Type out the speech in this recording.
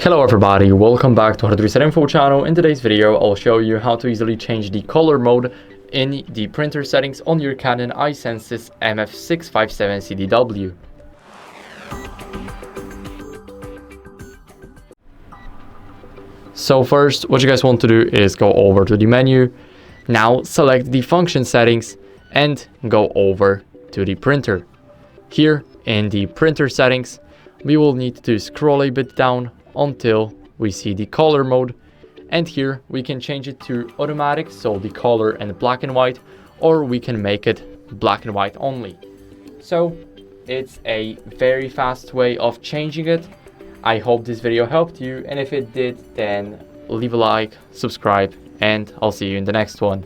Hello everybody, welcome back to How to Reset Info channel. In today's video, I'll show you how to easily change the color mode in the printer settings on your Canon i-SENSYS MF657Cdw. So first, what you guys want to do is go over to the menu. Now select the function settings and go over to the printer. Here in the printer settings, we will need to scroll a bit down until we see the color mode, and here we can change it to automatic, so the color and black and white, or we can make it black and white only. So it's a very fast way of changing it. I hope this video helped you, and if it did, then leave a like, subscribe, and I'll see you in the next one.